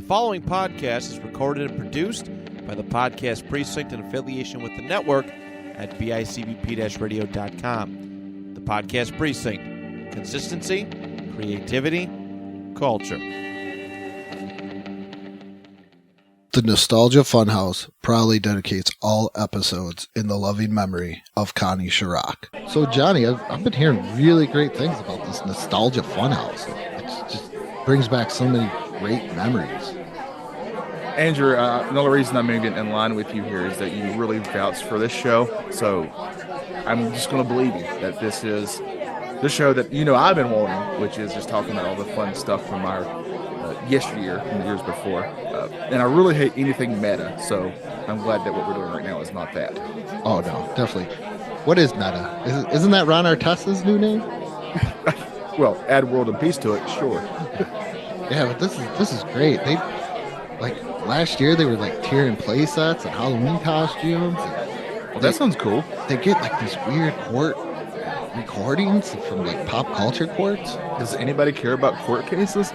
following podcast is recorded and produced by the Podcast Precinct in affiliation with the network at bicbp-radio.com. The Podcast Precinct. Consistency, creativity, culture. The Nostalgia Funhouse proudly dedicates all episodes in the loving memory of Connie Chirac. So, Johnny, I've been hearing really great things about this Nostalgia Funhouse. It just brings back so many great memories. Andrew, another reason I'm moving in line with you here is that you really vouched for this show. So I'm just going to believe you that this is the show that I've been wanting, which is just talking about all the fun stuff from our yesteryear and the years before. And I really hate anything meta, so I'm glad that what we're doing right now is not that. Oh, no, definitely. What is meta? Isn't that Ron Artest's new name? Well, add world and peace to it, sure. Yeah, but this is great. They, last year they were tearing play sets and Halloween costumes. Well, that sounds cool. They get these weird court recordings from pop culture courts. Does anybody care about court cases?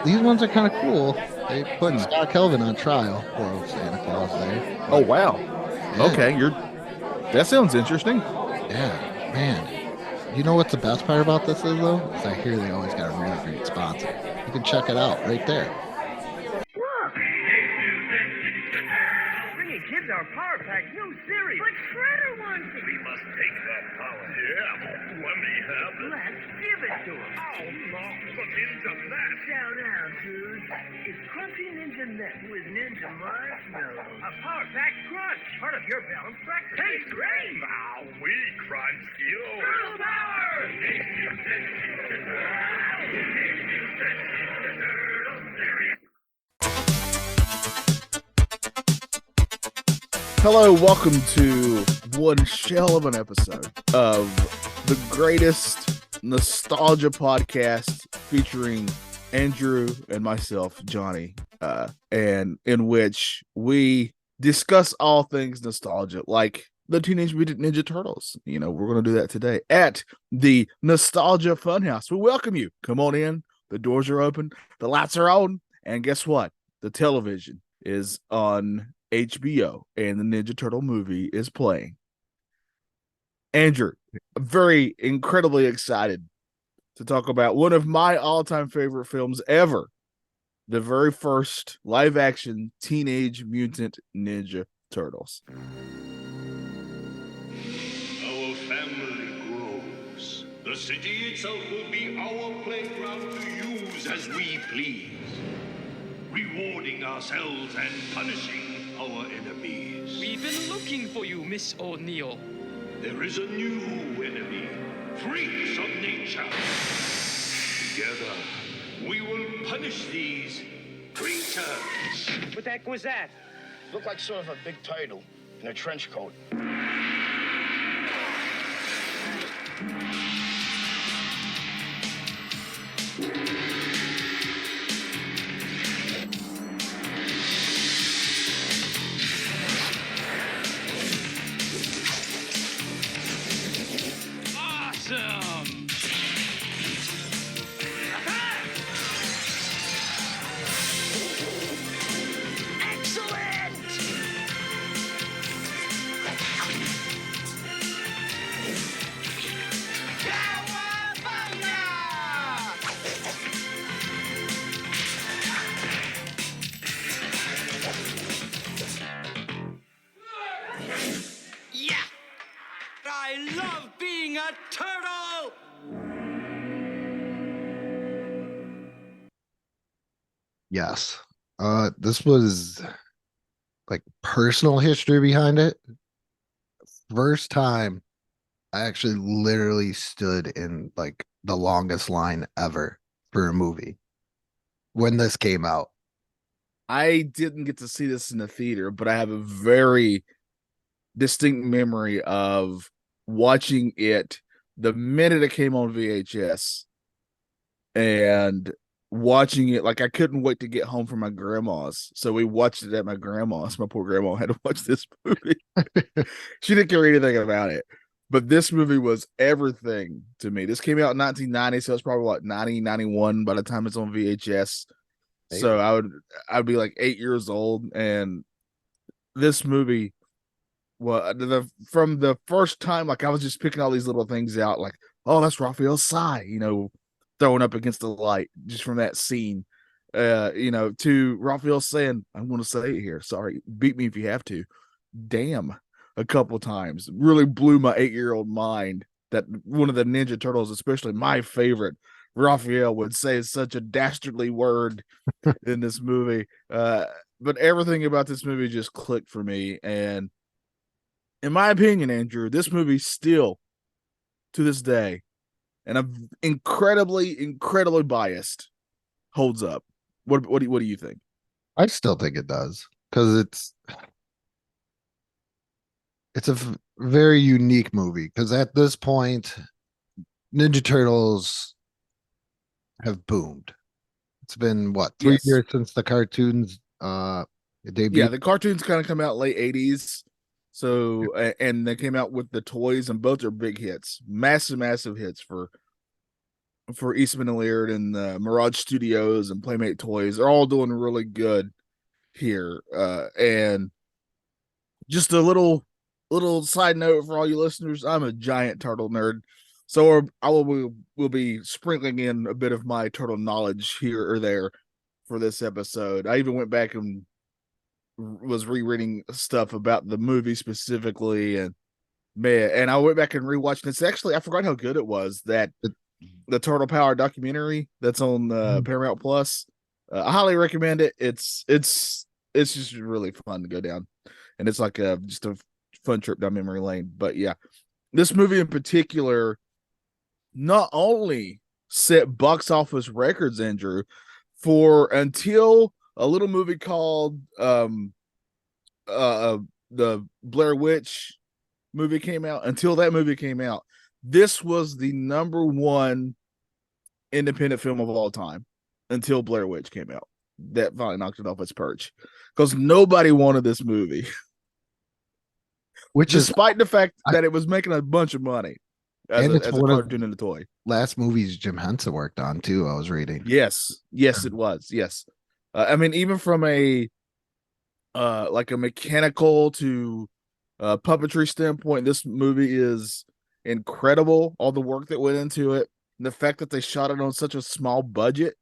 These ones are kind of cool. They put Scott Kelvin on trial. Poor old Santa Claus there. Oh, wow. Yeah. Okay, that sounds interesting. Yeah, man. You know what the best part about this is, though? Is I hear they always got a really great sponsor. You can check it out right there. Bringing kids our Power Pack new series. But Shredder wants it. We must take that power. Yeah, let me have it. Let's give it to him. Oh, no, the ninja net. Down, down, dude. It's Crunchy Ninja Net with Ninja Marshmallow. A Power Pack Crunch. Part of your balanced breakfast. Tastes great. Now we crunch you. Turtle power! Hello, welcome to one shell of an episode of the greatest nostalgia podcast featuring Andrew and myself, Johnny, and in which we discuss all things nostalgia, like the Teenage Mutant Ninja Turtles. We're going to do that today at the Nostalgia Funhouse. We welcome you. Come on in. The doors are open. The lights are on. And guess what? The television is on HBO and the Ninja Turtle movie is playing. Andrew, very incredibly excited to talk about one of my all-time favorite films ever, the very first live-action Teenage Mutant Ninja Turtles. Our family grows. The city itself will be our playground to use as we please, rewarding ourselves and punishing our enemies. We've been looking for you, Miss O'Neill. There is a new enemy, freaks of nature. Together, we will punish these creatures. What the heck was that? Looked like sort of a big turtle in a trench coat. Awesome! Excellent! Yeah! I love being a turtle! Yes. This was personal history behind it. First time I actually literally stood in the longest line ever for a movie when this came out. I didn't get to see this in the theater, but I have a very distinct memory of watching it the minute it came on VHS and watching it. I couldn't wait to get home from my grandma's, so we watched it at my grandma's. My poor grandma had to watch this movie. She didn't care anything about it, but this movie was everything to me. This came out in 1990, so it's probably 90, 91 by the time it's on VHS. So I'd be like 8 years old, and this movie, well, from the first time, like I was just picking all these little things out, like, oh, that's Raphael Sy, throwing up against the light, just from that scene, to Raphael saying, "I'm going to say it here. Sorry, beat me if you have to." Damn, a couple times really blew my 8-year-old mind that one of the Ninja Turtles, especially my favorite, Raphael, would say such a dastardly word in this movie. But everything about this movie just clicked for me. And in my opinion, Andrew, this movie still, to this day, and I'm incredibly biased, holds up. What do you think? I still think it does because it's a very unique movie. Because at this point, Ninja Turtles have boomed. It's been what, 3 years since the cartoons debuted? Yeah, the cartoons kind of come out late 80s. So and they came out with the toys, and both are big hits, massive hits for Eastman and Laird and Mirage Studios and Playmate Toys. They're all doing really good here. And just a little side note for all you listeners: I'm a giant turtle nerd, so I will be sprinkling in a bit of my turtle knowledge here or there for this episode. I even went back and was rereading stuff about the movie specifically, and man, and I went back and rewatched. It's actually, I forgot how good it was, that the Turtle Power documentary that's on Paramount Plus. I highly recommend it. It's just really fun to go down, and it's like just a fun trip down memory lane. But yeah, this movie in particular not only set box office records, Andrew, for until a little movie called the Blair Witch movie came out. Until that movie came out, this was the number one independent film of all time until Blair Witch came out. That finally knocked it off its perch because nobody wanted this movie, despite the fact that it was making a bunch of money as a cartoon and a toy. Last movies Jim Henson worked on too. I was reading. Yes, it was. Yes, I mean, even from a like a mechanical to puppetry standpoint, this movie is incredible. All the work that went into it, and the fact that they shot it on such a small budget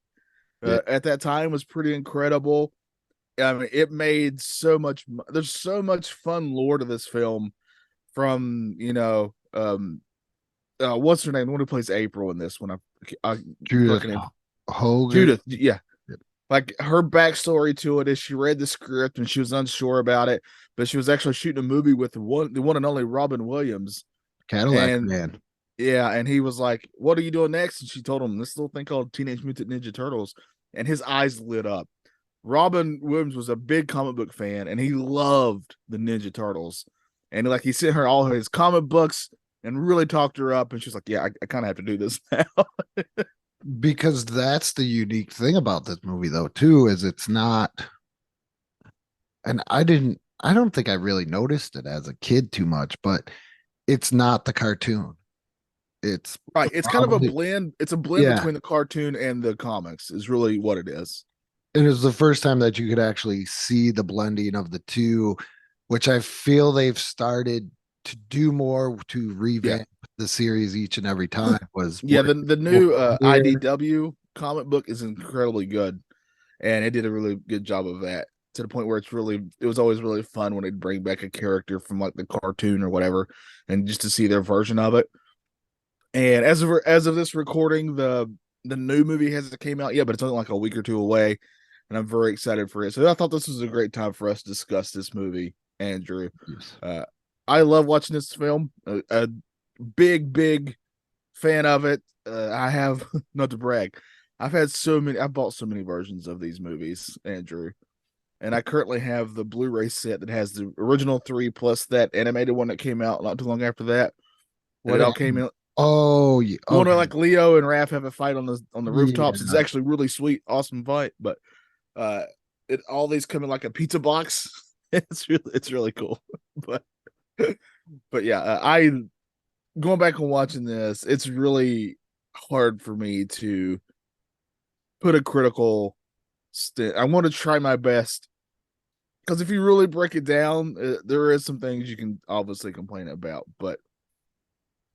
at that time was pretty incredible. I mean, it made so much. There's so much fun lore to this film. From what's her name? The one who plays April in this one. Judith Hogan. Judith, yeah. Like her backstory to it is she read the script and she was unsure about it, but she was actually shooting a movie with the one and only Robin Williams. Cadillac Man. Yeah, and he was like, "What are you doing next?" And she told him this little thing called Teenage Mutant Ninja Turtles, and his eyes lit up. Robin Williams was a big comic book fan, and he loved the Ninja Turtles. And like he sent her all his comic books and really talked her up, and she's like, "Yeah, I kind of have to do this now." Because that's the unique thing about this movie, though, too, is it's not. And I don't think I really noticed it as a kid too much, but it's not the cartoon. It's right. It's kind of a blend. It's a blend between the cartoon and the comics, is really what it is. It was the first time that you could actually see the blending of the two, which I feel they've started to do more to revamp the series each and every time. The new IDW comic book is incredibly good, and it did a really good job of that, to the point where it was always really fun when they'd bring back a character from like the cartoon or whatever, and just to see their version of it. And as of this recording, the new movie hasn't came out yet, but it's only like a week or two away, and I'm very excited for it. So I thought this was a great time for us to discuss this movie, Andrew. Yes. I love watching this film. A big fan of it. I have, not to brag, I bought so many versions of these movies, Andrew. And I currently have the Blu-ray set that has the original 3 plus that animated one that came out not too long after that. It all came in. Oh, yeah. Okay. One where like Leo and Raph have a fight on the rooftops. Yeah. It's actually really sweet, awesome fight. But all these come in like a pizza box. It's really cool. But yeah, I going back and watching this, it's really hard for me to put a critical I want to try my best, because if you really break it down, there is some things you can obviously complain about, but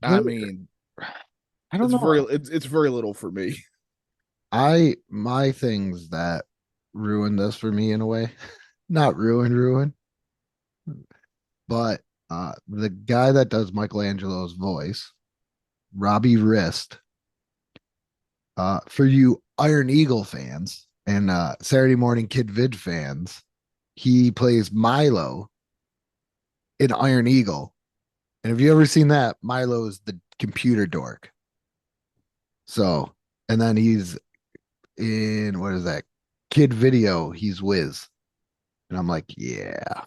I mean, I don't know. it's very little for me. My things that ruined this for me in a way, not ruin, but the guy that does Michelangelo's voice, Robbie Wrist, for you Iron Eagle fans and Saturday Morning Kid Vid fans, he plays Milo in Iron Eagle. And have you ever seen that? Milo's the computer dork. So, and then he's in, what is that? Kid Video, he's Wiz. And I'm like, yeah.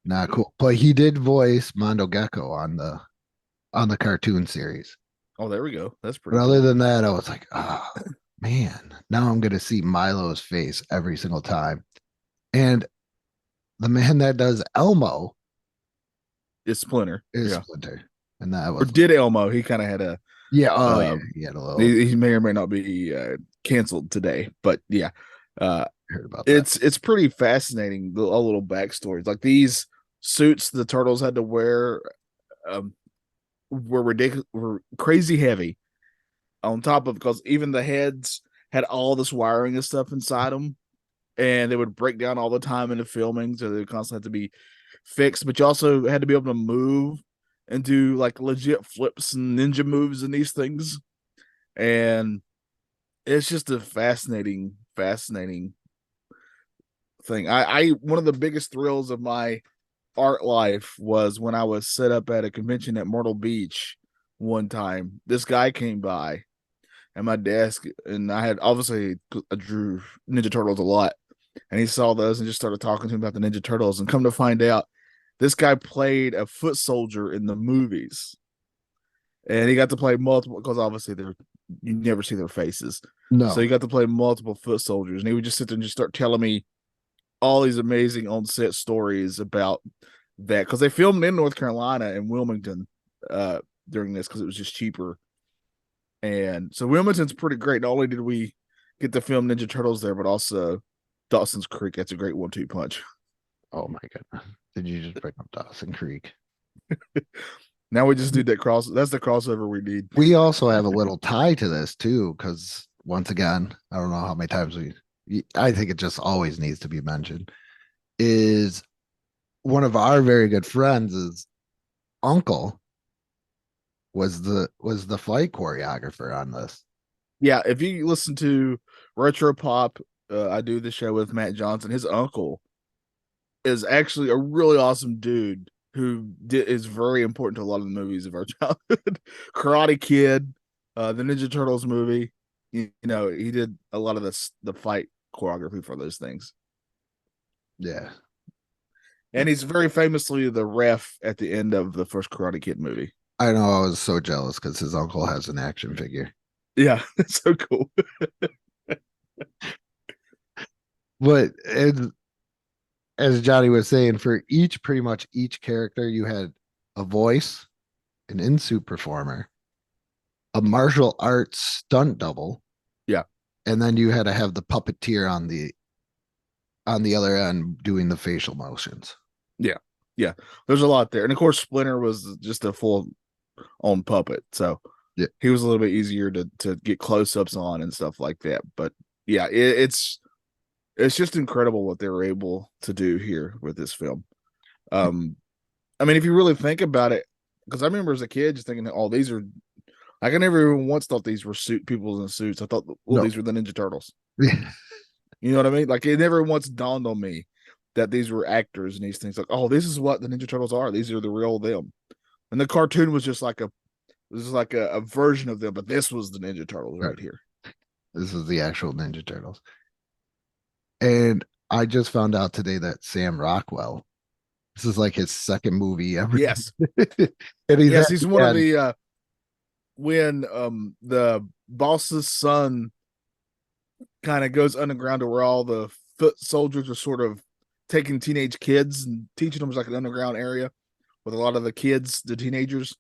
Not cool. But he did voice Mondo Gecko on the cartoon series. Oh, there we go. That's pretty But cool. other than that, I was like, oh man, now I'm gonna see Milo's face every single time. And the man that does Elmo It's Splinter. is Yeah. Splinter. And that Or was did Elmo. He kind of had a yeah, oh yeah, he had a little he may or may not be canceled today, but yeah. heard about that. It's pretty fascinating, a little backstories. Like these suits the turtles had to wear were ridiculous, were crazy heavy. On top of, because even the heads had all this wiring and stuff inside them, and they would break down all the time in the filming, so they would constantly have to be fixed. But you also had to be able to move and do like legit flips and ninja moves in these things, and it's just a fascinating thing. I one of the biggest thrills of my art life was when I was set up at a convention at Myrtle Beach one time. This guy came by at my desk, and I drew Ninja Turtles a lot, and he saw those and just started talking to him about the Ninja Turtles. And come to find out, this guy played a foot soldier in the movies, and he got to play multiple, because obviously you never see their faces. No. So he got to play multiple foot soldiers, and he would just sit there and just start telling me all these amazing on set stories about that, because they filmed in North Carolina and Wilmington during this, because it was just cheaper. And so Wilmington's pretty great. Not only did we get to film Ninja Turtles there, but also Dawson's Creek. That's a great 1-2 punch. Oh my goodness. Did you just bring up Dawson Creek? Now we just do that cross. That's the crossover we need. We also have a little tie to this too, because once again, I don't know how many times I think it just always needs to be mentioned, is one of our very good friends' uncle was the fight choreographer on this. Yeah, if you listen to Retro Pop, I do the show with Matt Johnson. His uncle is actually a really awesome dude who is very important to a lot of the movies of our childhood. Karate Kid, the Ninja Turtles movie. You know, he did a lot of the fight choreography for those things. Yeah. And he's very famously the ref at the end of the first Karate Kid movie. I know, I was so jealous because his uncle has an action figure. Yeah, it's so cool. But as Johnny was saying, for pretty much each character, you had a voice, an in-suit performer, a martial arts stunt double. Yeah. And then you had to have the puppeteer on the other end doing the facial motions. Yeah. There's a lot there. And of course, Splinter was just a full on puppet. So yeah, he was a little bit easier to get close-ups on and stuff like that. But yeah, it's just incredible what they were able to do here with this film. I mean, if you really think about it, because I remember as a kid just thinking, oh, these are, like, I never even once thought these were people in suits. I thought, well, these were the Ninja Turtles. You know what I mean? Like, it never once dawned on me that these were actors and these things. Like, oh, this is what the Ninja Turtles are. These are the real them. And the cartoon was just like a version of them, but this was the Ninja Turtles right here. This is the actual Ninja Turtles. And I just found out today that Sam Rockwell, this is like his second movie ever. Yes. And he's one of the when the boss's son kind of goes underground to where all the foot soldiers are sort of taking teenage kids and teaching them, like an underground area with a lot of the kids, the teenagers.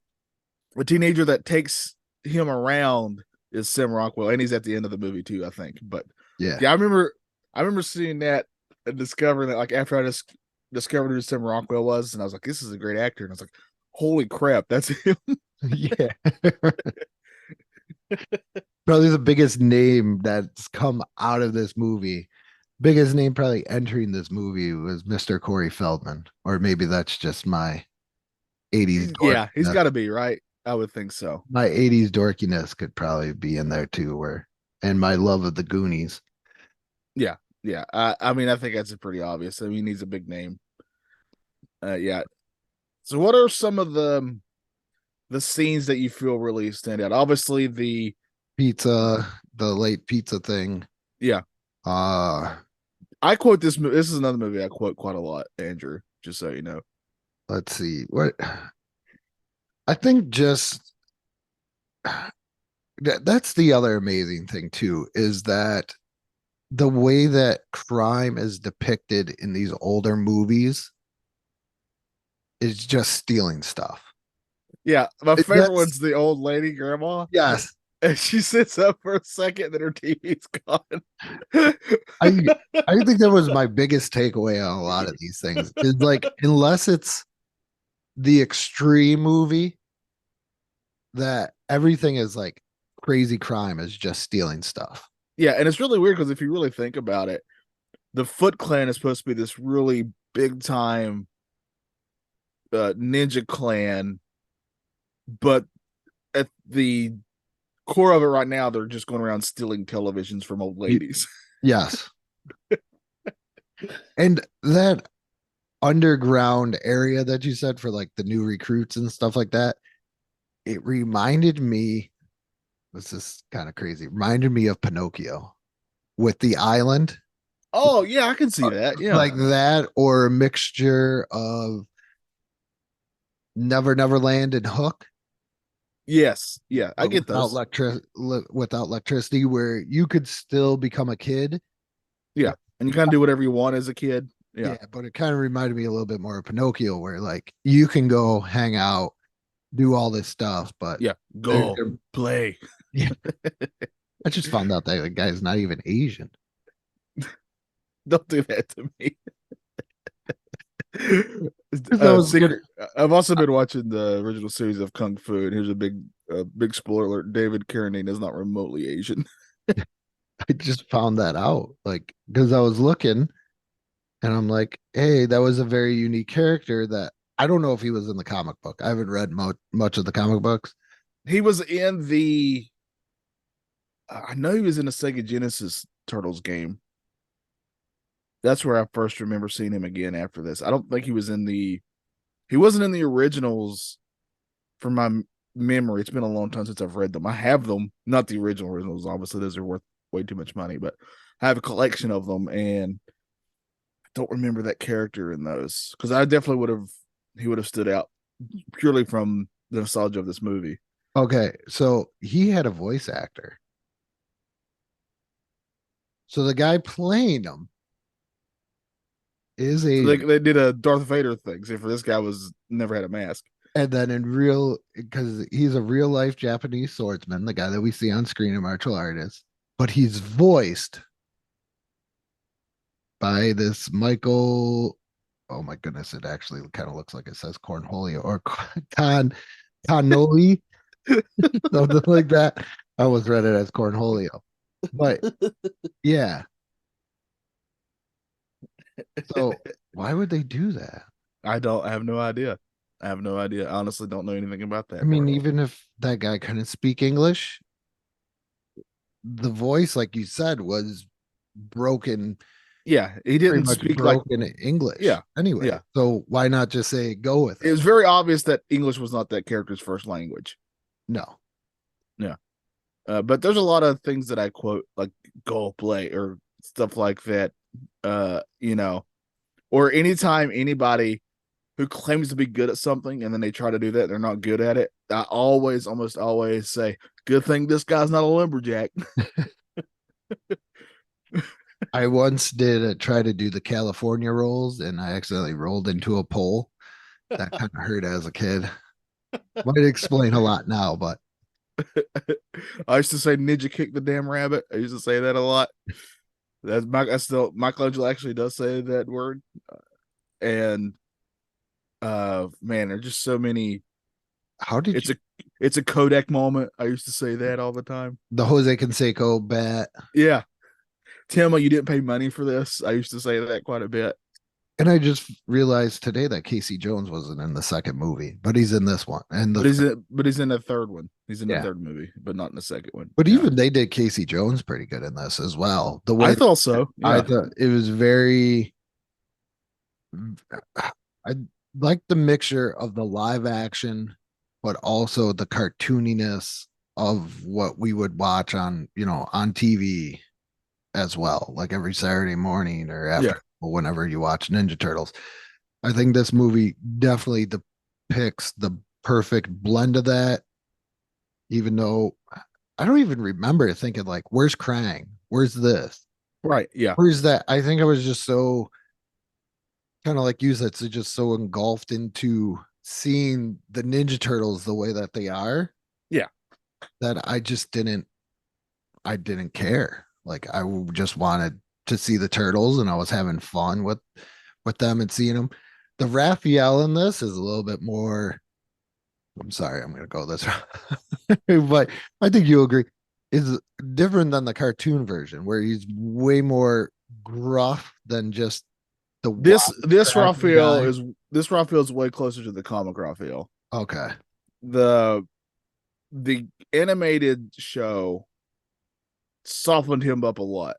The teenager that takes him around is Sam Rockwell, and he's at the end of the movie too, I think. But Yeah. yeah, I remember seeing that and discovering that, like, after I just discovered who Sam Rockwell was, and I was like, this is a great actor, and I was like, holy crap, that's him. Yeah. Probably the biggest name that's come out of this movie. Biggest name probably entering this movie was Mr. Corey Feldman. Or maybe that's just my 80s Yeah, he's dorkiness. got to be, right? I would think so. My 80s dorkiness could probably be in there too, and my love of the Goonies. Yeah. I mean, I think that's pretty obvious. I mean, he's a big name. Yeah. So, what are some of the scenes that you feel really stand out? Obviously, the Pizza, the late pizza thing. Yeah. I quote this movie. This is another movie I quote quite a lot, Andrew, just so you know. Let's see. What I think just that's the other amazing thing too, is that the way that crime is depicted in these older movies is just stealing stuff. Yeah, my favorite That's- one's the old lady grandma. Yes. And she sits up for a second, then her TV's gone. I think that was my biggest takeaway on a lot of these things. Is like, unless it's the extreme movie, that everything is like crazy crime is just stealing stuff. Yeah, and it's really weird because if you really think about it, the Foot Clan is supposed to be this really big time ninja clan, but at the core of it right now, they're just going around stealing televisions from old ladies. Yes. And that underground area that you said for like the new recruits and stuff like that, it reminded me, this is kind of crazy, reminded me of Pinocchio with the island. Oh, yeah, I can see that. Yeah. Like that, or a mixture of Never Never Land and Hook. Yes. Yeah, I get without those. without electricity, where you could still become a kid. Yeah. And you kind of do whatever you want as a kid. Yeah. But it kind of reminded me a little bit more of Pinocchio, where like you can go hang out, do all this stuff, but Yeah. Go play. Yeah. I just found out that the guy's not even Asian. Don't do that to me. I've also been watching the original series of Kung Fu, and here's a big spoiler alert: David Carradine is not remotely Asian. I just found that out, like, because I was looking, and I'm like, hey, that was a very unique character that I don't know if he was in the comic book. I haven't read much of the comic books. He was in the. I know he was in the Sega Genesis Turtles game. That's where I first remember seeing him again after this. I don't think he was in the. He wasn't in the originals from my memory. It's been a long time since I've read them. I have them, not the originals. Obviously, those are worth way too much money, but I have a collection of them, and I don't remember that character in those because I definitely he would have stood out purely from the nostalgia of this movie. Okay, so he had a voice actor. So the guy playing him is a. So they did a Darth Vader thing. Except for this guy never had a mask. And then because he's a real life Japanese swordsman, the guy that we see on screen, a martial artist, but he's voiced by this Michael. Oh my goodness, it actually kind of looks like it says Cornholio or Cannoli, something like that. I almost read it as Cornholio, but yeah. So why would they do that? I have no idea. I have no idea. I honestly don't know anything about that. I mean, even if that guy couldn't speak English, the voice, like you said, was broken. Yeah, he didn't speak broken English. Yeah. Anyway, yeah. So why not just say go with it? It was very obvious that English was not that character's first language. No. Yeah. But there's a lot of things that I quote, like go play or stuff like that. Or anytime anybody who claims to be good at something and then they try to do that, they're not good at it. I almost always say, good thing this guy's not a lumberjack. I once did try to do the California rolls, and I accidentally rolled into a pole. That kind of hurt as a kid. Might explain a lot now, but I used to say ninja kick the damn rabbit. I used to say that a lot. That's still Michelangelo actually does say that word. And man, there's just so many. How did It's a Kodak moment. I used to say that all the time. the Jose Canseco bat? Yeah. Tim, you didn't pay money for this. I used to say that quite a bit. And I just realized today that Casey Jones wasn't in the second movie, but he's in this one. And But he's in the third one. He's in the Yeah. third movie, but not in the second one. but Yeah. even they did Casey Jones pretty good in this as well. The way I thought so. I Yeah. thought it was very. I like the mixture of the live action, but also the cartooniness of what we would watch on on TV as well, like every Saturday morning or after whenever you watch Ninja Turtles. I think this movie definitely depicts the perfect blend of that, even though I don't even remember thinking like, where's Krang? Where's this? Right. Yeah. Where's that? I think I was just so kind of like you said, so just so engulfed into seeing the Ninja Turtles the way that they are. Yeah. That I didn't care. Like just wanted to see the turtles, and I was having fun with them and seeing them. The Raphael in this is a little bit more. I'm sorry, I'm gonna go this route, but I think you agree. Is different than the cartoon version, where he's way more gruff than just the This Raphael guy. is way closer to the comic Raphael. Okay. The animated show softened him up a lot.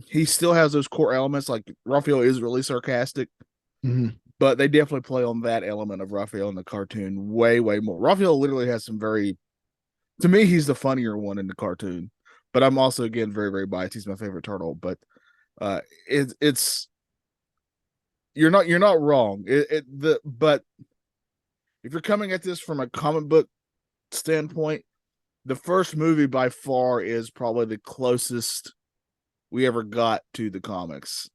He still has those core elements. Like Raphael is really sarcastic, but they definitely play on that element of Raphael in the cartoon way more. Raphael literally has some to me, he's the funnier one in the cartoon. But I'm also again very biased. He's my favorite turtle. But it's you're not wrong. But if you're coming at this from a comic book standpoint, the first movie by far is probably the closest we ever got to the comics,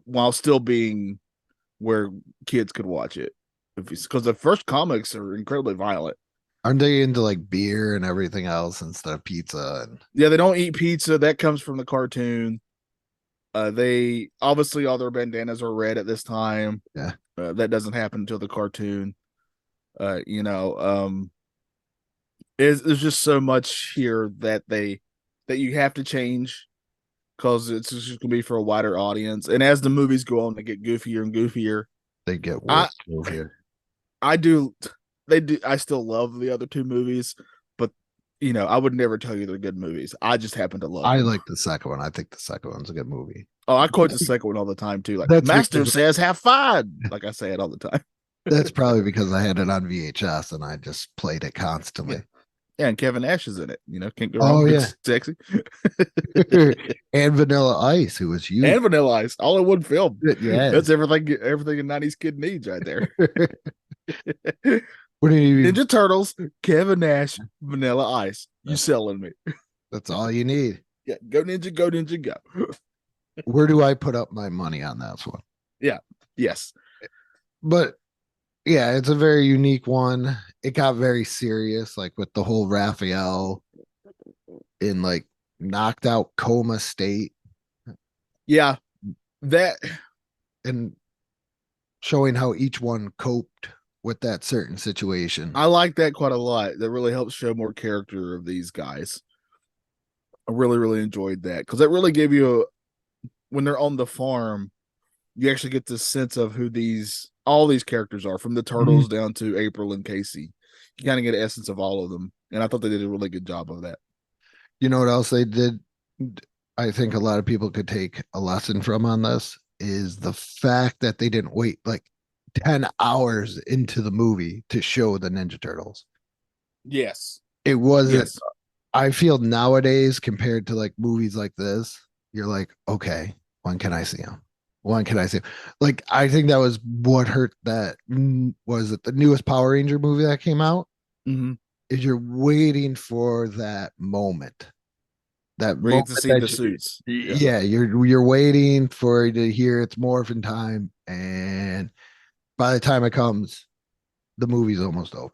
while still being where kids could watch it. Because the first comics are incredibly violent. Aren't they into like beer and everything else instead of pizza? Yeah, they don't eat pizza. That comes from the cartoon. They obviously all their bandanas are red at this time. Yeah. That doesn't happen until the cartoon. There's just so much here that you have to change because it's just gonna be for a wider audience. And as the movies go on, they get goofier and goofier. They get worse goofier. I still love the other two movies, but I would never tell you they're good movies. I just happen to love them. I like the second one. I think the second one's a good movie. Oh, I quote the second one all the time too. Like That's Master because- says, "Have fun." Like I say it all the time. That's probably because I had it on VHS and I just played it constantly. Yeah, and Kevin Nash is in it. Can't go wrong. It's sexy. And Vanilla Ice, who was huge. And Vanilla Ice, all in one film. Yeah, that's everything a 90s kid needs right there. What do you Ninja Turtles, Kevin Nash, Vanilla Ice. You selling me? That's all you need. Yeah, go Ninja, go. Where do I put up my money on that one? Yeah. Yes. But yeah, it's a very unique one. It got very serious, like with the whole Raphael in like knocked out coma state. Yeah. That and showing how each one coped with that certain situation. I like that quite a lot. That really helps show more character of these guys. I really enjoyed that because that really gave you when they're on the farm, you actually get the sense of who all these characters are, from the turtles down to April and Casey. You kind of get an essence of all of them. And I thought they did a really good job of that. You know what else they did? I think a lot of people could take a lesson from on this is the fact that they didn't wait like 10 hours into the movie to show the Ninja Turtles. Yes. It wasn't. Yes. I feel nowadays compared to like movies like this, you're like, okay, when can I see them? When can I see them? Like, I think that was what hurt that. Was it the newest Power Ranger movie that came out? Mm-hmm. Is you're waiting for that moment. That where moment to see the suits. Yeah, you're waiting for to hear it's morphin time, and by the time it comes, the movie's almost over.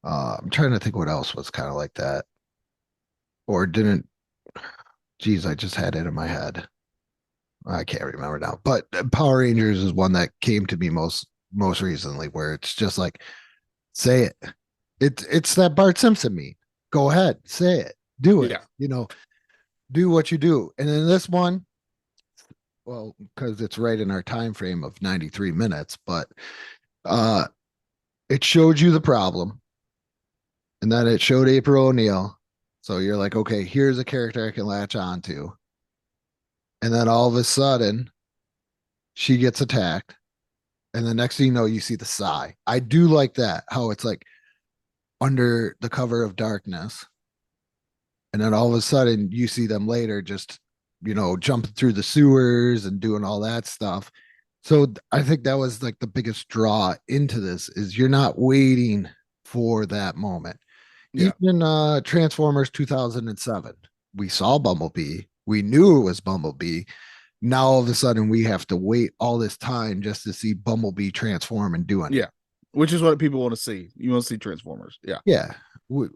I'm trying to think what else was kind of like that, or didn't. Geez, I just had it in my head. I can't remember now. But Power Rangers is one that came to me most recently, where it's just like, say it. It's that Bart Simpson meme. Go ahead, say it, do it. Yeah. Do what you do. And in this one, well, because it's right in our time frame of 93 minutes, but uh it showed you the problem, and then it showed April O'Neil. So you're like, okay, here's a character I can latch on to. And then all of a sudden, she gets attacked. And the next thing you know, you see the sigh. I do like that, how it's like under the cover of darkness. And then all of a sudden, you see them later just, jumping through the sewers and doing all that stuff. So I think that was like the biggest draw into this is you're not waiting for that moment. Yeah. Even Transformers 2007, we saw Bumblebee. We knew it was Bumblebee. Now all of a sudden we have to wait all this time just to see Bumblebee transform and do anything. Yeah. Which is what people want to see. You want to see Transformers. Yeah. Yeah. Well,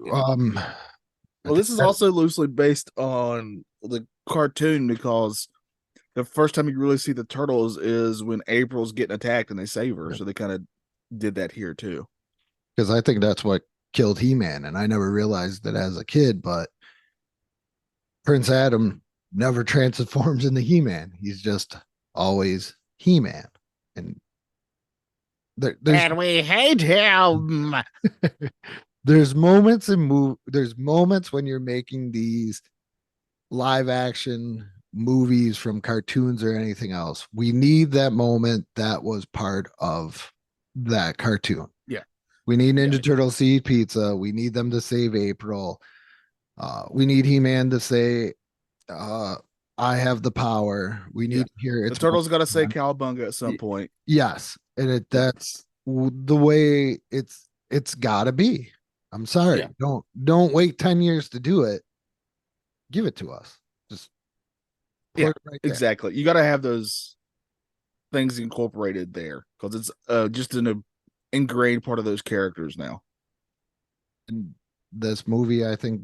this is also loosely based on the cartoon because the first time you really see the turtles is when April's getting attacked and they save her. Yeah. So they kind of did that here too. Because I think that's what killed He-Man, and I never realized that as a kid, but Prince Adam never transforms into He-Man. He's just always He-Man. And there's we hate him. there's moments when you're making these live action movies from cartoons or anything else. We need that moment that was part of that cartoon. Yeah. We need Ninja Turtles to eat pizza. We need them to save April. We need He-Man to say, I have the power. We need to hear the turtles got to say cowabunga at some point. Yes. And that's the way it's gotta be. I'm sorry. Yeah. Don't wait 10 years to do it. Give it to us. Just put it right there. Exactly. You got to have those things incorporated there because it's just an ingrained part of those characters now. And this movie, I think,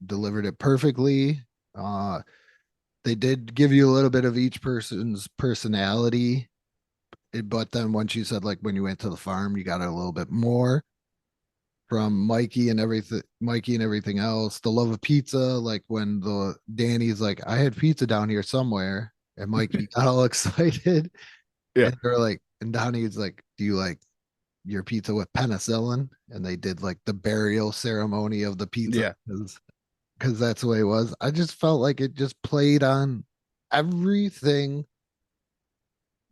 delivered it perfectly. They did give you a little bit of each person's personality, but then once you said like when you went to the farm, you got a little bit more from Mikey and everything else. The love of pizza, like when Danny's like, I had pizza down here somewhere, and Mikey got all excited. Yeah. And Donnie's like, do you like your pizza with penicillin? And they did like the burial ceremony of the pizza. Because that's the way it was. I just felt like it just played on everything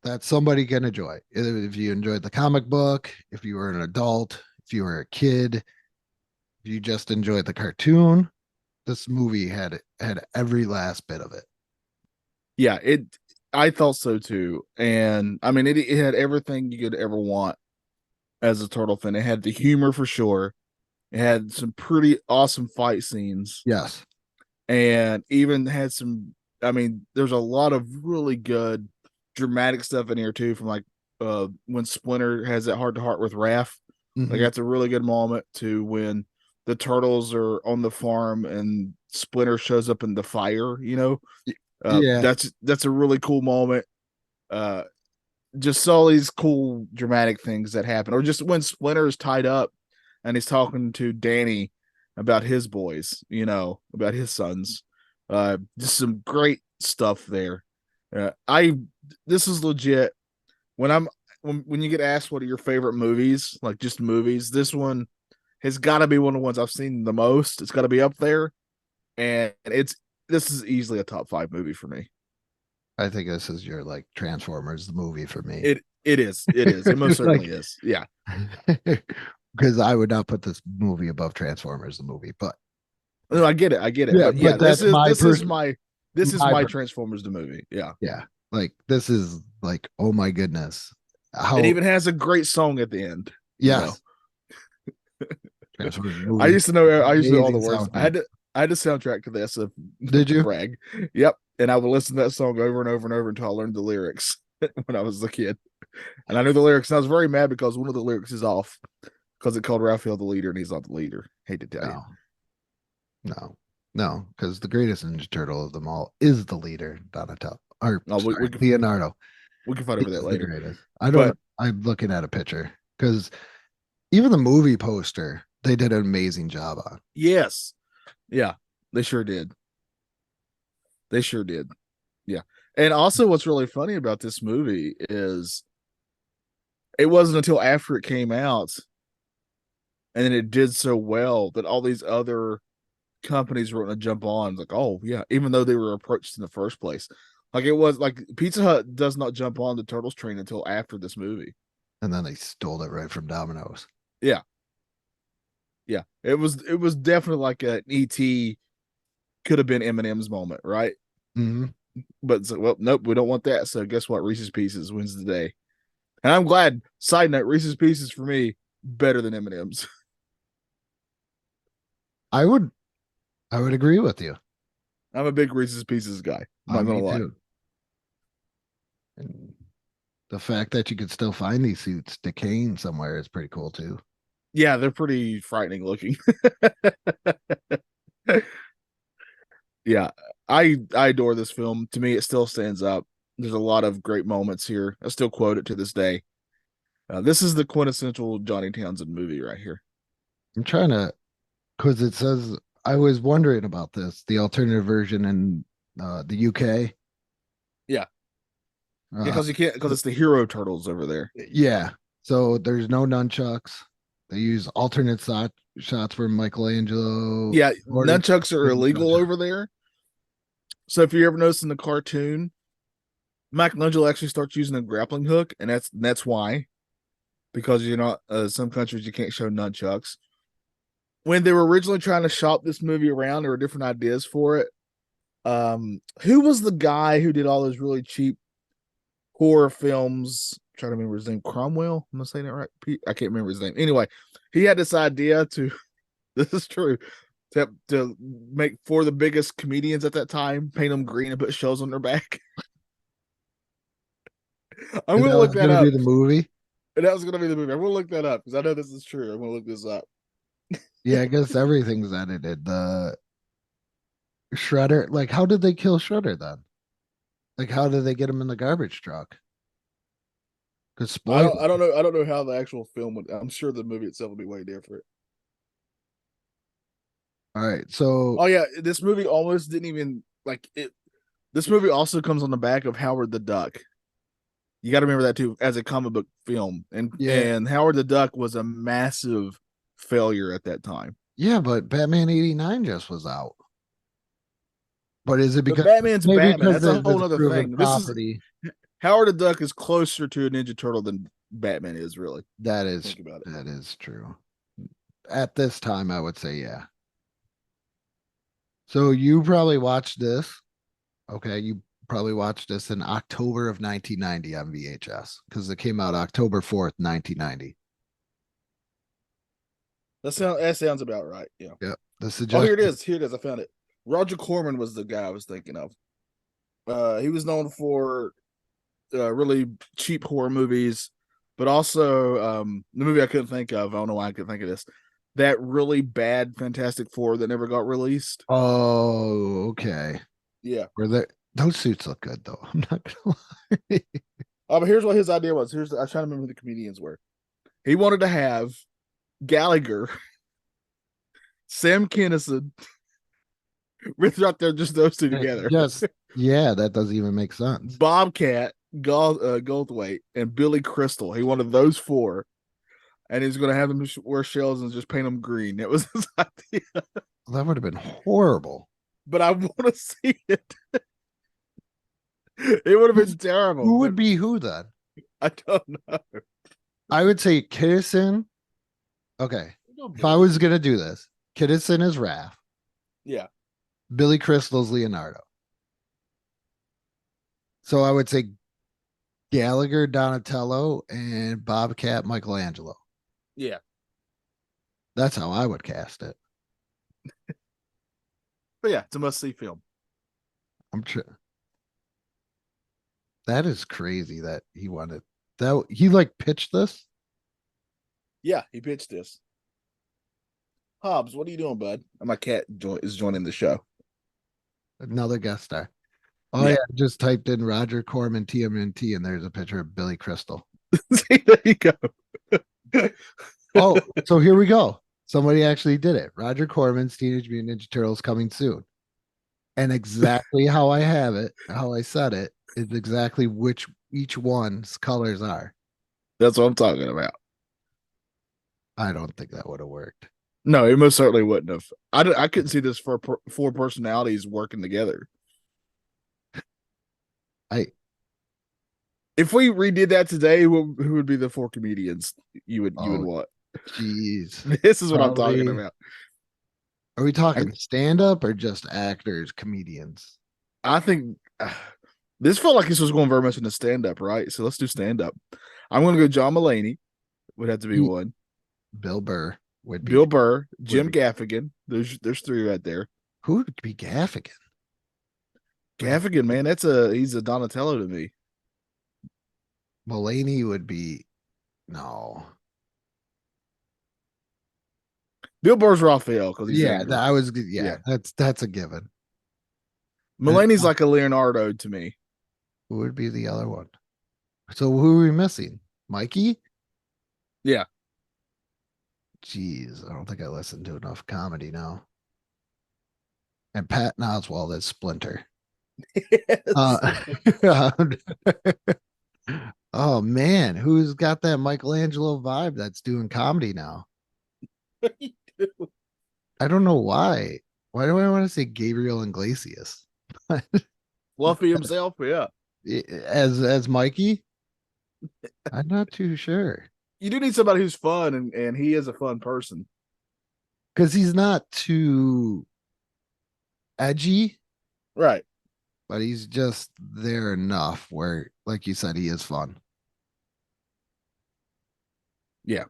that somebody can enjoy. If you enjoyed the comic book, if you were an adult, if you were a kid, if you just enjoyed the cartoon, this movie had every last bit of it. Yeah, I thought so too. And I mean, it had everything you could ever want as a turtle fan. It had the humor for sure. It had some pretty awesome fight scenes. Yes. And even had some, I mean, there's a lot of really good dramatic stuff in here too, from like when Splinter has that heart to heart with Raph. Mm-hmm. Like that's a really good moment to when the turtles are on the farm and Splinter shows up in the fire, that's a really cool moment. Just all these cool dramatic things that happen, or just when Splinter is tied up and he's talking to Danny about his boys, about his sons. Just some great stuff there. This is legit. When you get asked what are your favorite movies, like just movies, this one has got to be one of the ones I've seen the most. It's got to be up there, and this is easily a top 5 movie for me. I think this is your like Transformers the movie for me. It is. It most certainly is. Yeah. Because I would not put this movie above Transformers the movie, but no, I get it. Yeah, but this is my Transformers the movie. Yeah. Yeah. Like this is like, oh my goodness. It even has a great song at the end. Yes. I used to know all the words. I had the soundtrack to this. Did you? Brag. Yep. And I would listen to that song over and over and over until I learned the lyrics when I was a kid. And I knew the lyrics. And I was very mad because one of the lyrics is off. Because it called Raphael the leader, and he's not the leader. Hate to tell you. No, because the greatest Ninja Turtle of them all is the leader, Donatello. Or No, sorry, Leonardo. We can fight He over that is the later. greatest. I don't. But I'm looking at a picture because even the movie poster they did an amazing job on. yes, yeah, they sure did. They sure did. Yeah, and also, what's really funny about this movie is it wasn't until after it came out, and then it did so well that all these other companies were going to jump on. Like, oh yeah, even though they were approached in the first place. Like it was like Pizza Hut does not jump on the Turtles train until after this movie. And then they stole it right from Domino's. Yeah. Yeah. It was definitely like an ET could have been Eminem's moment, right? Mm-hmm. But well, nope, we don't want that. So guess what? Reese's Pieces wins the day. And I'm glad, side note, Reese's Pieces for me, better than Eminem's. I would agree with you. I'm a big Reese's Pieces guy. I'm not gonna lie. Too. And the fact that you could still find these suits decaying somewhere is pretty cool too. Yeah, they're pretty frightening looking. Yeah, I adore this film. To me, it still stands up. There's a lot of great moments here. I still quote it to this day. This is the quintessential Johnny Townsend movie right here. I'm trying to, because it says I was wondering about this, the alternative version in the UK. Yeah, because you can't, because it's the Hero Turtles over there. Yeah, so there's no nunchucks. They use alternate shots for Michelangelo. Yeah, nunchucks are illegal over there. So if you ever notice in the cartoon, Michelangelo actually starts using a grappling hook, and that's why, because you're not some countries you can't show nunchucks. When they were originally trying to shop this movie around, there were different ideas for it. Who was the guy who did all those really cheap horror films? I'm trying to remember his name. Cromwell? Am I saying that right? I can't remember his name. Anyway, he had this idea to. This is true. To make for the biggest comedians at that time, paint them green and put shells on their back. I'm going to look that up. Be the movie. And that was going to be the movie. I'm going to look that up because I know this is true. I'm going to look this up. Yeah, I guess everything's edited. The Shredder, like, how did they kill Shredder then? Like, how did they get him in the garbage truck? Because I don't know. I don't know how the actual film would. I'm sure the movie itself would be way different. All right, so oh yeah, this movie almost didn't even like it. This movie also comes on the back of Howard the Duck. You got to remember that too, as a comic book film, and Howard the Duck was a massive failure at that time. Yeah, but Batman '89 just was out. But is it because Batman's Batman? That's a whole other thing. Property. This is Howard the Duck is closer to a Ninja Turtle than Batman is. Really, that is that is true. At this time, I would say yeah. So you probably watched this. Okay, you probably watched this in October of 1990 on VHS because it came out October 4th, 1990. That sounds about right. Yeah. Yep. Here it is. Here it is. I found it. Roger Corman was the guy I was thinking of. He was known for really cheap horror movies, but also the movie I couldn't think of. I don't know why I couldn't think of this. That really bad Fantastic Four that never got released. Oh, okay. Yeah. Those suits look good though. I'm not gonna lie. But here's what his idea was. I was trying to remember who the comedians were. He wanted to have Gallagher, Sam Kinison, Rich out there, just those two together. Yeah, that doesn't even make sense. Bobcat, Goldthwait, and Billy Crystal. He wanted those four. And he's going to have them wear shells and just paint them green. That was his idea. That would have been horrible. But I want to see it. It would have been terrible. Who would be who then? I don't know. I would say Kiddison. Okay. If I was going to do this, Kiddison is Raph. Yeah. Billy Crystal's Leonardo. So I would say Gallagher, Donatello, and Bobcat, Michelangelo. Yeah. That's how I would cast it. But yeah, it's a must-see film. I'm sure. That is crazy that he wanted that. He like pitched this. Yeah, he pitched this. Hobbs, what are you doing, bud? My cat is joining the show. Another guest star. Oh Yeah. yeah, just typed in Roger Corman TMNT and there's a picture of Billy Crystal. See, there you go. Oh, so here we go. Somebody actually did it. Roger Corman's Teenage Mutant Ninja Turtles coming soon. And exactly how I have it, how I said it, is exactly which each one's colors are. That's what I'm talking about. I don't think that would have worked. No, it most certainly wouldn't have. I couldn't see this for four personalities working together. If we redid that today, who would be the four comedians you would want? Jeez. This is what I'm talking about. Are we talking stand up or just actors, comedians? I think this felt like this was going very much into stand up, right? So let's do stand up. I'm going to go John Mulaney, would have to be one. Bill Burr would be. Bill Burr, Jim Gaffigan. There's three right there. Who would be Gaffigan? Gaffigan, man, he's a Donatello to me. Mulaney would be no. Bill Burr's Raphael because he's that's a given. Mulaney's like a Leonardo to me. Who would be the other one? So who are we missing? Mikey? Yeah. Jeez, I don't think I listened to enough comedy now. And Patton Oswalt as Splinter. Oh man, who's got that Michelangelo vibe that's doing comedy now? I don't know why. Why do I want to say Gabriel Iglesias? Fluffy himself, yeah. As Mikey? I'm not too sure. You do need somebody who's fun, and he is a fun person. Because he's not too edgy. Right. But he's just there enough where, like you said, he is fun. Yeah.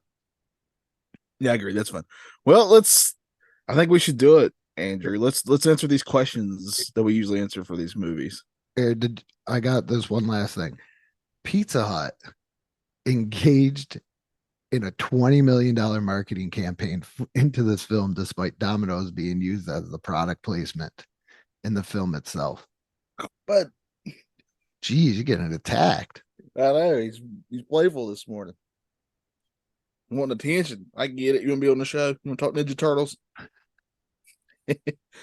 Yeah, I agree. That's fun. Well, I think we should do it, Andrew. Let's answer these questions that we usually answer for these movies. I got this one last thing. Pizza Hut engaged in a $20 million marketing campaign into this film, despite Domino's being used as the product placement in the film itself. But geez, you're getting attacked. I know he's playful this morning. You want attention? I get it. You want to be on the show? You want to talk Ninja Turtles?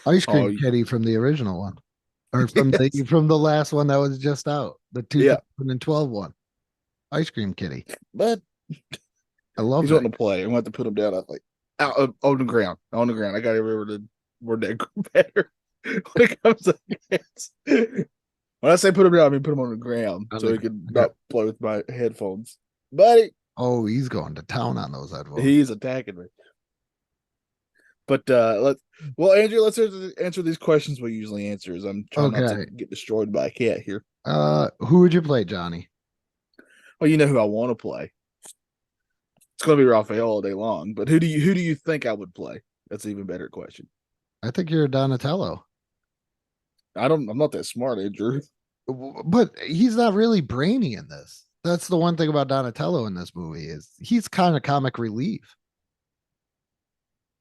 Ice Cream Kitty from the original one, or from the last one that was just out, the 2012 one. Ice Cream Kitty. But I love. He's wanting to play. I want to put him down. I was like, out on the ground. On the ground. I got to remember to word that better when it comes to kids. When I say put him down, I mean put him on the ground so he can not play with my headphones. Buddy. Oh, he's going to town on those headphones. He's attacking me. But Andrew, let's answer these questions we usually answer. I'm trying not to get destroyed by a cat here. Who would you play, Johnny? Well, you know who I want to play. It's going to be Raphael all day long. But who do you think I would play? That's an even better question. I think you're Donatello. I'm not that smart, Andrew. But he's not really brainy in this. That's the one thing about Donatello in this movie is he's kind of comic relief.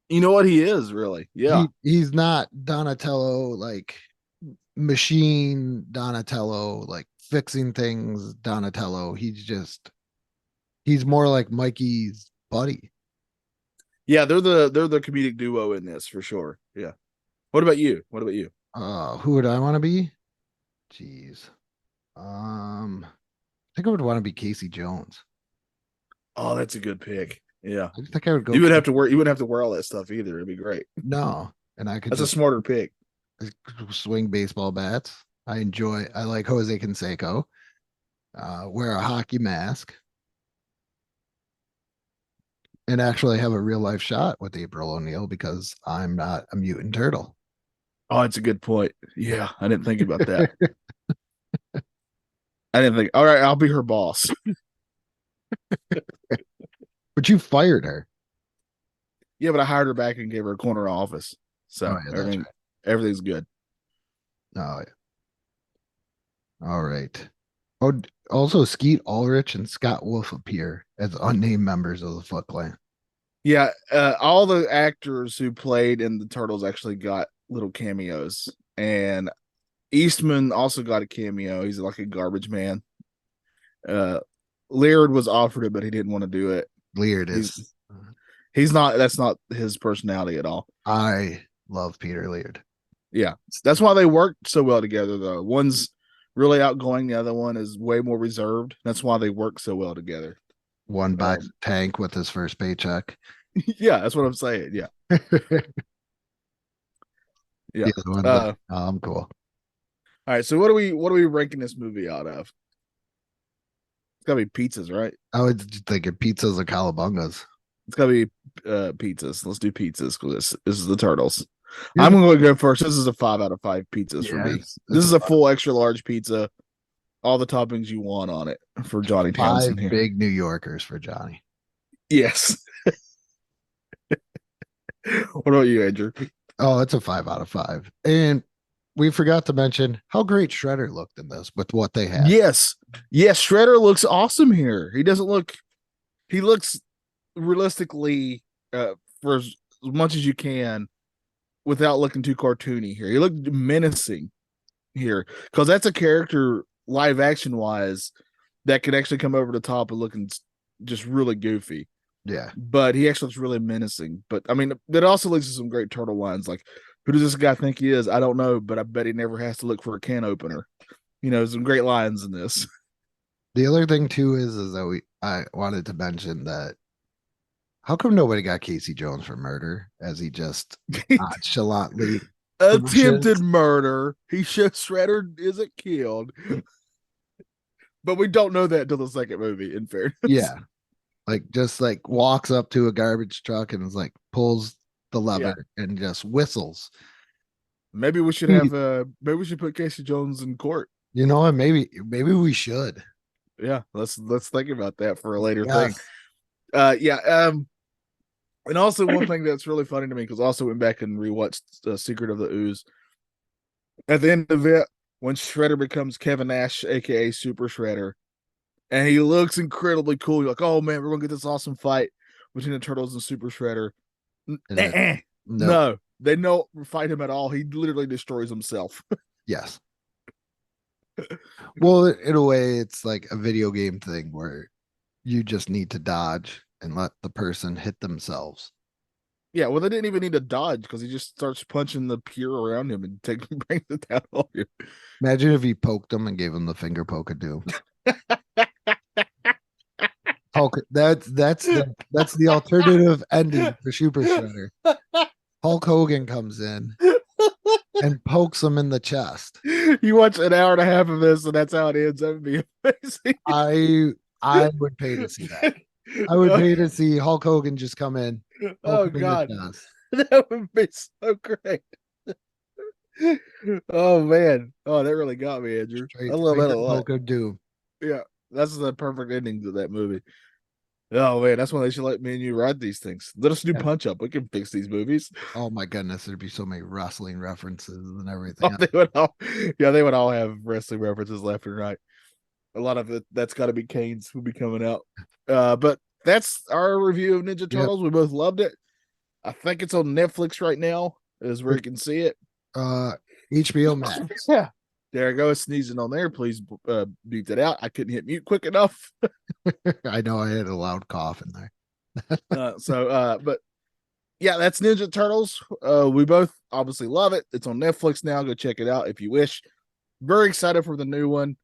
You know what he is, really? Yeah. He's not Donatello like machine Donatello, like fixing things Donatello. He's more like Mikey's buddy. Yeah, they're the comedic duo in this for sure. Yeah. What about you? Who would I want to be? Jeez. I think I would want to be Casey Jones. Oh, that's a good pick. Yeah. I think I would go. You wouldn't have to wear all that stuff either. It'd be great. No. And I could That's a smarter pick. Swing baseball bats. I like Jose Canseco. Wear a hockey mask. And actually have a real life shot with April O'Neil because I'm not a mutant turtle. Oh, that's a good point. Yeah, I didn't think about that. All right, I'll be her boss. But you fired her. Yeah, but I hired her back and gave her a corner office. So everything's good. Oh, yeah. All right. Oh, also Skeet Ulrich and Scott Wolf appear as unnamed members of the Foot Clan. Yeah, all the actors who played in the Turtles actually got little cameos, and Eastman also got a cameo. He's like a garbage man. Uh, Laird was offered it, but he didn't want to do it. Leard He's is. he's not. That's not his personality at all. I love Peter Leard. Yeah, that's why they worked so well together. Though one's really outgoing, the other one is way more reserved. That's why they work so well together. One buys a tank with his first paycheck. Yeah, that's what I'm saying. Yeah, yeah. The other one's Uh, like, oh, I'm cool. all right. So what are we ranking this movie out of? It's gotta be pizzas, right? I was thinking pizzas or calabungas. It's gotta be pizzas. Let's do pizzas because this is the Turtles. Here's I'm going to go first. This is a 5 out of 5 pizzas for Yeah, me. it's This is a five. full extra large pizza, all the toppings you want on it for Johnny Townsend Five here. big New Yorkers for Johnny. Yes. What about you, Andrew? Oh, it's a 5 out of 5. And we forgot to mention how great Shredder looked in this with what they had. Yes. Yes, Shredder looks awesome here. He looks realistically for as much as you can without looking too cartoony here. He looked menacing here because that's a character live action wise that could actually come over the top and looking just really goofy. Yeah. But he actually looks really menacing. But I mean, that also leads to some great turtle lines like, who does this guy think he is? I don't know, but I bet he never has to look for a can opener. Some great lines in this. The other thing too is that I wanted to mention that how come nobody got Casey Jones for murder as he just nonchalantly Attempted pushes? murder. He shows Shredder isn't killed. But we don't know that until the second movie, in fairness. Yeah. Like just like walks up to a garbage truck and is like pulls the lever and just whistles. Maybe we should put Casey Jones in court. You know what? Maybe we should. Yeah, let's think about that for a later Yes. thing. And also one thing that's really funny to me, because I also went back and rewatched Secret of the Ooze. At the end of it, when Shredder becomes Kevin Nash, aka Super Shredder, and he looks incredibly cool. You're like, oh man, we're gonna get this awesome fight between the Turtles and Super Shredder. No, they don't fight him at all. He literally destroys himself. Yes. Well, in a way, it's like a video game thing where you just need to dodge and let the person hit themselves. Yeah, well, they didn't even need to dodge because he just starts punching the pier around him and brings it down on you. Imagine if he poked him and gave him the finger poke of doom. Hulk, that's the alternative ending for Super Shredder. Hulk Hogan comes in and pokes him in the chest. You watch an hour and a half of this, and that's how it ends. That would be amazing. I would pay to see that. I would pay to see Hulk Hogan just come in. Oh poke him in the God, chest. that would be so great. Oh man, oh that really got me, Andrew. Straight I love that a finger lot. poke of doom. Yeah, that's the perfect ending to that movie. Oh man, that's why they should let me and you write these things. Let us do Punch Up. We can fix these movies. Oh my goodness, there'd be so many wrestling references and everything. Oh, they would all have wrestling references left and right. A lot of it that's got to be Kane's will be coming out. But that's our review of Ninja Turtles. Yep. We both loved it. I think it's on Netflix right now, is where you can see it. HBO Max. Yeah. There I go, sneezing on there. Please beep that out. I couldn't hit mute quick enough. I know I had a loud cough in there. But yeah, that's Ninja Turtles. We both obviously love it. It's on Netflix now. Go check it out if you wish. Very excited for the new one.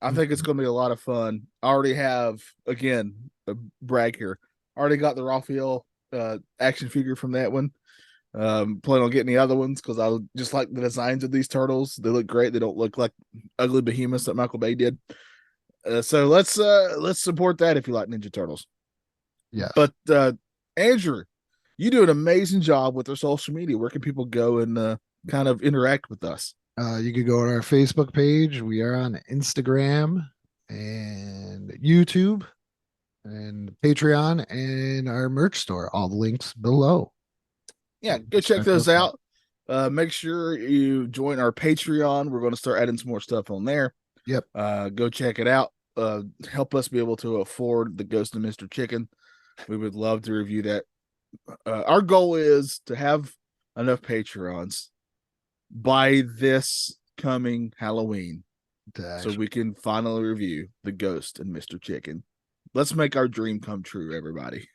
I think it's going to be a lot of fun. I already have, again, a brag here. I already got the Raphael action figure from that one. Plan on getting the other ones because I just like the designs of these turtles. They look great. They don't look like ugly behemoths that Michael Bay did. So let's support that if you like Ninja Turtles. Yeah. But Andrew, you do an amazing job with our social media. Where can people go and kind of interact with us? You could go on our Facebook page. We are on Instagram and YouTube and Patreon and our merch store. All the links below. Yeah, go check those out. Make sure you join our Patreon. We're going to start adding some more stuff on there. Yep. Go check it out. Help us be able to afford the Ghost of Mr. Chicken. We would love to review that Our goal is to have enough Patreons by this coming Halloween so we can finally review The Ghost and Mr. Chicken. Let's make our dream come true, everybody.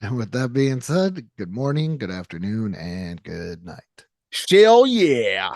And with that being said, good morning, good afternoon, and good night. Hell yeah.